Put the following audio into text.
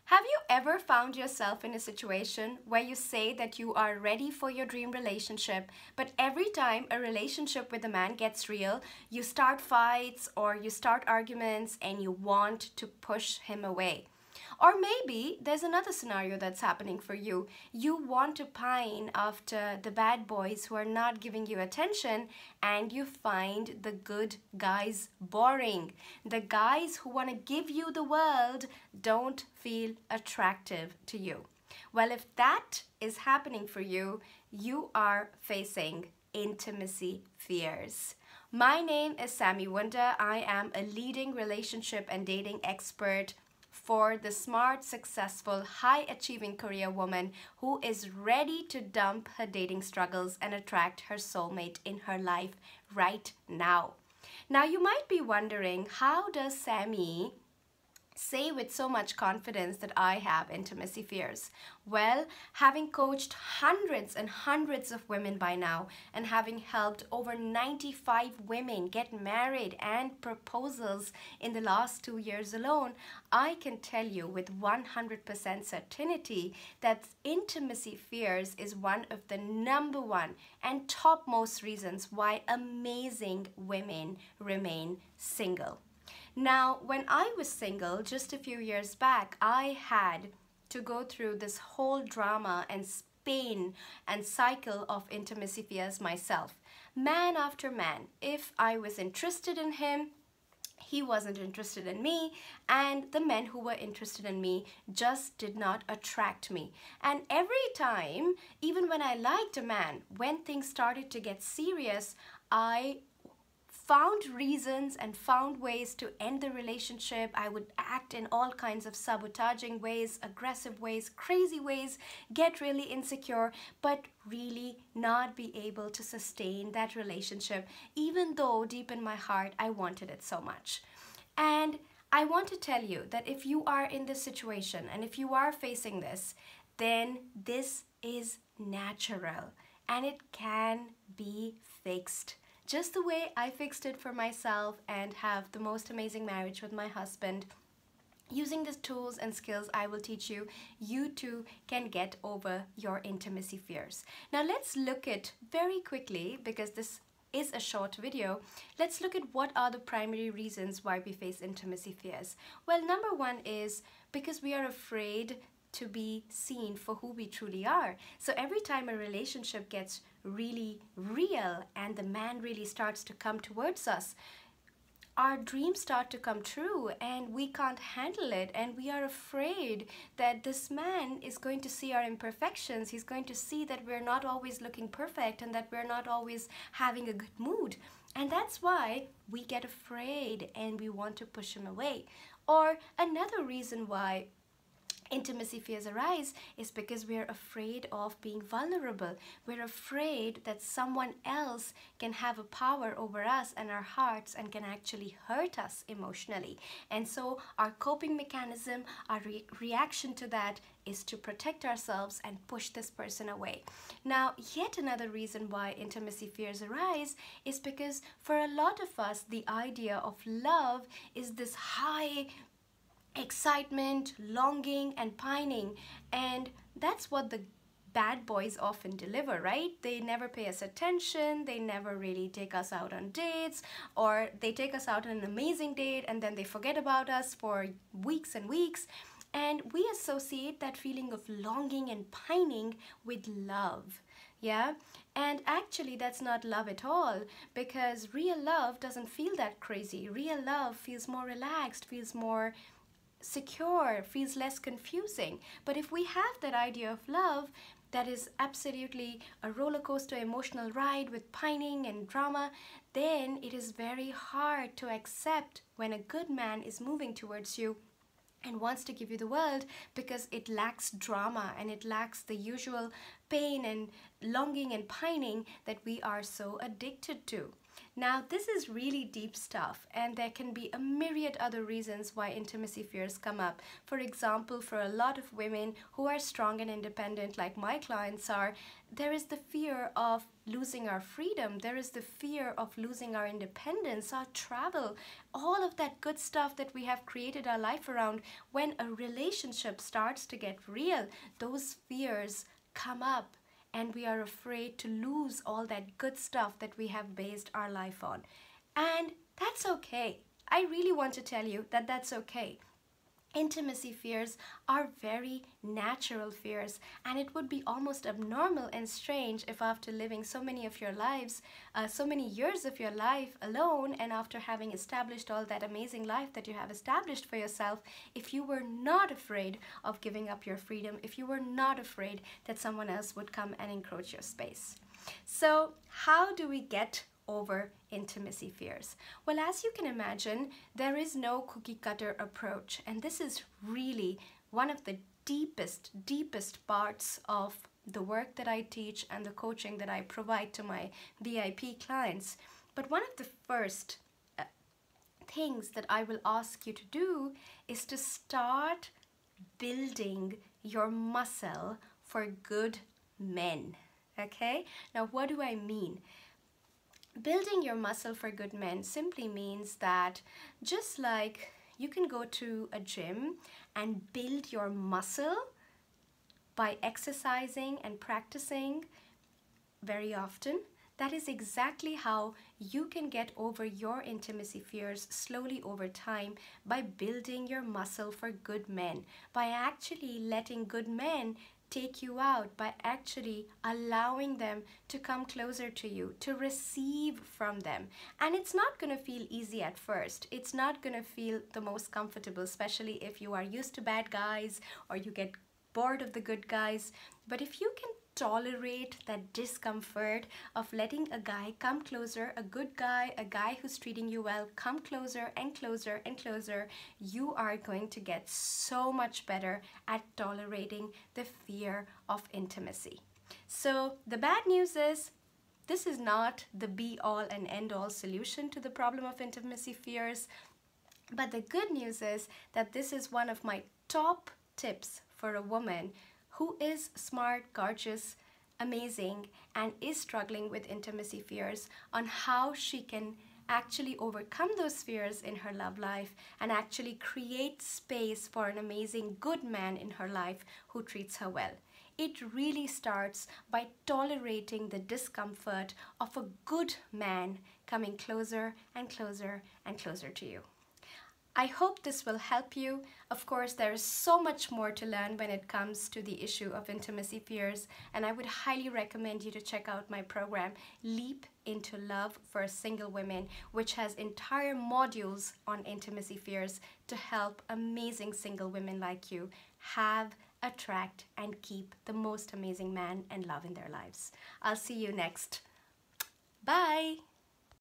Have you ever found yourself in a situation where you say that you are ready for your dream relationship, but every time a relationship with a man gets real, you start fights or you start arguments and you want to push him away? Or maybe there's another scenario that's happening for you. You want to pine after the bad boys who are not giving you attention, and you find the good guys boring. The guys who want to give you the world don't feel attractive to you. Well, if that is happening for you, you are facing intimacy fears. My name is Sami Wunder. I am a leading relationship and dating expert for the smart, successful, high-achieving career woman who is ready to dump her dating struggles and attract her soulmate in her life right now. Now, you might be wondering, how does Sami say with so much confidence that I have intimacy fears? Well, having coached hundreds and hundreds of women by now and having helped over 95 women get married and proposals in the last 2 years alone, I can tell you with 100% certainty that intimacy fears is one of the #1 and topmost reasons why amazing women remain single. Now, when I was single just a few years back, I had to go through this whole drama and pain and cycle of intimacy fears myself. Man after man, if I was interested in him, he wasn't interested in me, and the men who were interested in me just did not attract me. And every time, even when I liked a man, when things started to get serious, I found reasons and found ways to end the relationship. I would act in all kinds of sabotaging ways, aggressive ways, crazy ways, get really insecure, but really not be able to sustain that relationship, even though deep in my heart I wanted it so much. And I want to tell you that if you are in this situation and if you are facing this, then this is natural and it can be fixed. Just the way I fixed it for myself and have the most amazing marriage with my husband. Using the tools and skills I will teach you, you too can get over your intimacy fears. Now let's look at very quickly, because this is a short video, let's look at what are the primary reasons why we face intimacy fears. Well, #1 is because we are afraid to be seen for who we truly are. So every time a relationship gets really real and the man really starts to come towards us, our dreams start to come true and we can't handle it, and we are afraid that this man is going to see our imperfections. He's going to see that we're not always looking perfect and that we're not always having a good mood. And that's why we get afraid and we want to push him away. Or another reason why intimacy fears arise is because we're afraid of being vulnerable. We're afraid that someone else can have a power over us and our hearts and can actually hurt us emotionally. And so our coping mechanism, our reaction to that is to protect ourselves and push this person away. Now, yet another reason why intimacy fears arise is because for a lot of us, the idea of love is this high excitement, longing, and pining, and that's what the bad boys often deliver, right? They never pay us attention, they never really take us out on dates, or they take us out on an amazing date and then they forget about us for weeks and weeks. And we associate that feeling of longing and pining with love. Yeah, and actually that's not love at all, because real love doesn't feel that crazy. Real love feels more relaxed, feels more secure, feels less confusing. But if we have that idea of love that is absolutely a roller coaster emotional ride with pining and drama, then it is very hard to accept when a good man is moving towards you and wants to give you the world, because it lacks drama and it lacks the usual pain and longing and pining that we are so addicted to. Now, this is really deep stuff, and there can be a myriad other reasons why intimacy fears come up. For example, for a lot of women who are strong and independent, like my clients are, there is the fear of losing our freedom. There is the fear of losing our independence, our travel, all of that good stuff that we have created our life around. When a relationship starts to get real, those fears come up, and we are afraid to lose all that good stuff that we have based our life on. And that's okay. I really want to tell you that that's okay. Intimacy fears are very natural fears, and it would be almost abnormal and strange if after living so many of your lives, so many years of your life alone, and after having established all that amazing life that you have established for yourself, if you were not afraid of giving up your freedom, if you were not afraid that someone else would come and encroach your space. So how do we get over intimacy fears? Well, as you can imagine, there is no cookie cutter approach, and this is really one of the deepest parts of the work that I teach and the coaching that I provide to my VIP clients. But one of the first things that I will ask you to do is to start building your muscle for good men. Okay? Now, what do I mean? Building your muscle for good men simply means that just like you can go to a gym and build your muscle by exercising and practicing very often, that is exactly how you can get over your intimacy fears slowly over time, by building your muscle for good men, by actually letting good men take you out, by actually allowing them to come closer to you, to receive from them. And it's not going to feel easy at first. It's not going to feel the most comfortable, especially if you are used to bad guys or you get bored of the good guys. But if you can tolerate that discomfort of letting a guy come closer, a good guy, a guy who's treating you well, come closer and closer and closer, you are going to get so much better at tolerating the fear of intimacy. So the bad news is, this is not the be-all and end-all solution to the problem of intimacy fears. But the good news is that this is one of my top tips for a woman who is smart, gorgeous, amazing, and is struggling with intimacy fears, on how she can actually overcome those fears in her love life and actually create space for an amazing good man in her life who treats her well. It really starts by tolerating the discomfort of a good man coming closer and closer and closer to you. I hope this will help you. Of course, there is so much more to learn when it comes to the issue of intimacy fears, and I would highly recommend you to check out my program, Leap into Love for Single Women, which has entire modules on intimacy fears to help amazing single women like you have, attract, and keep the most amazing man and love in their lives. I'll see you next. Bye!